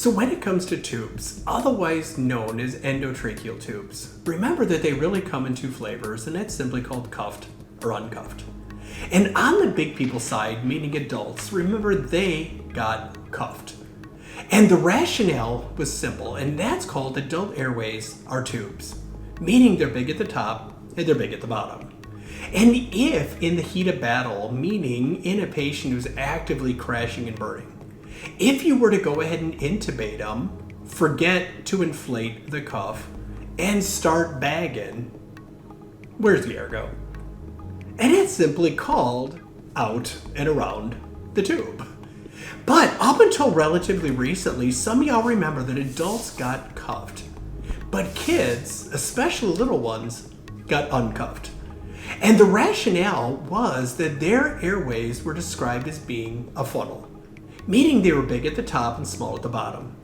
So when it comes to tubes, otherwise known as endotracheal tubes, remember that they really come in two flavors, and that's simply called cuffed or uncuffed. And on the big people side, meaning adults, remember they got cuffed. And the rationale was simple, and that's called adult airways are tubes, meaning they're big at the top and they're big at the bottom. And if in the heat of battle, meaning in a patient who's actively crashing and burning, if you were to go ahead and intubate them, forget to inflate the cuff, and start bagging, where's the air go? And it's simply called out and around the tube. But up until relatively recently, some of y'all remember that adults got cuffed, but kids, especially little ones, got uncuffed. And the rationale was that their airways were described as being a funnel, meaning they were big at the top and small at the bottom.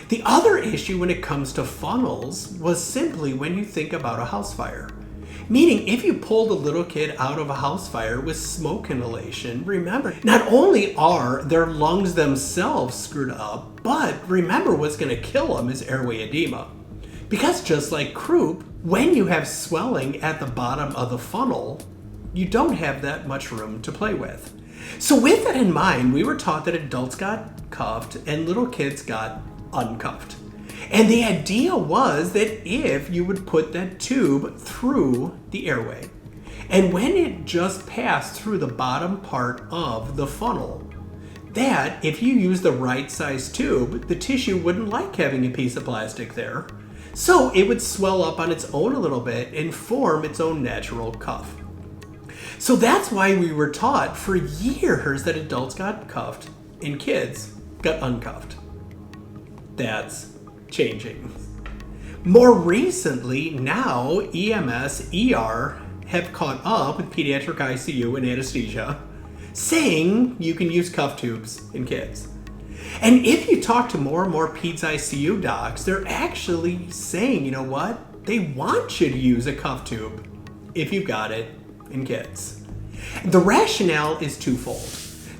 The other issue when it comes to funnels was simply when you think about a house fire. Meaning if you pulled a little kid out of a house fire with smoke inhalation, remember, not only are their lungs themselves screwed up, but remember what's going to kill them is airway edema. Because just like croup, when you have swelling at the bottom of the funnel, you don't have that much room to play with. So with that in mind, we were taught that adults got cuffed and little kids got uncuffed. And the idea was that if you would put that tube through the airway, and when it just passed through the bottom part of the funnel, that if you use the right size tube, the tissue wouldn't like having a piece of plastic there. So it would swell up on its own a little bit and form its own natural cuff. So that's why we were taught for years that adults got cuffed and kids got uncuffed. That's changing. More recently, now EMS, ER have caught up with pediatric ICU and anesthesia, saying you can use cuff tubes in kids. And if you talk to more and more peds ICU docs, they're actually saying, you know what? They want you to use a cuff tube if you've got it in kids. The rationale is twofold.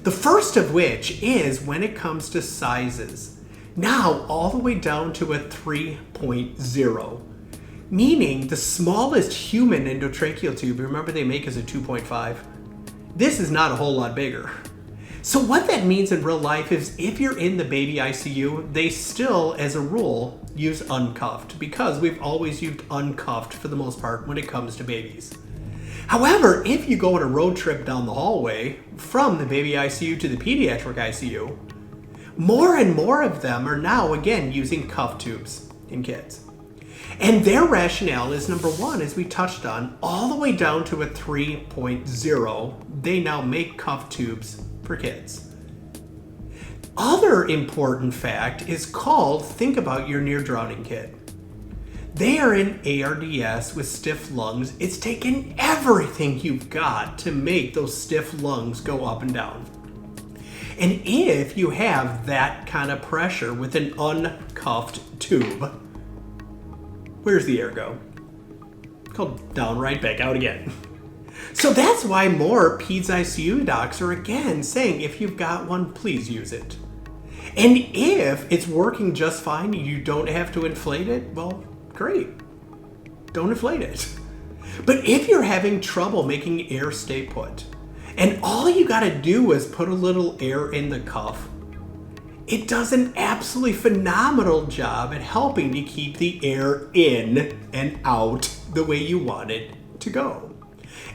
The first of which is when it comes to sizes. Now all the way down to a 3.0, meaning the smallest human endotracheal tube, remember they make is a 2.5. This is not a whole lot bigger. So what that means in real life is if you're in the baby ICU, they still, as a rule, use uncuffed because we've always used uncuffed for the most part when it comes to babies. However, if you go on a road trip down the hallway from the baby ICU to the pediatric ICU, more and more of them are now, again, using cuff tubes in kids. And their rationale is, number one, as we touched on, all the way down to a 3.0, they now make cuff tubes for kids. Other important fact is called, think about your near drowning kid. They are in ARDS with stiff lungs. It's taken everything you've got to make those stiff lungs go up and down. And if you have that kind of pressure with an uncuffed tube, where's the air go? Called down, right back out again. So that's why more peds ICU docs are again saying if you've got one, please use it. And if it's working just fine and you don't have to inflate it, well, great. Don't inflate it. But if you're having trouble making air stay put, and all you got to do is put a little air in the cuff, it does an absolutely phenomenal job at helping to keep the air in and out the way you want it to go.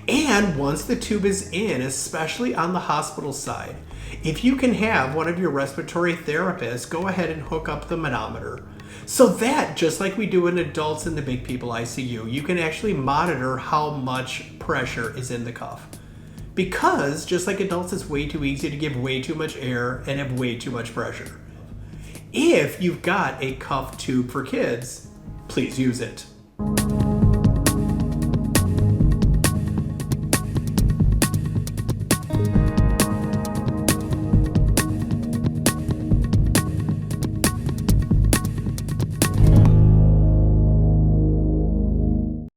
And once the tube is in, especially on the hospital side, if you can have one of your respiratory therapists go ahead and hook up the manometer so that, just like we do in adults in the big people ICU, you can actually monitor how much pressure is in the cuff. Because, just like adults, it's way too easy to give way too much air and have way too much pressure. If you've got a cuff tube for kids, please use it.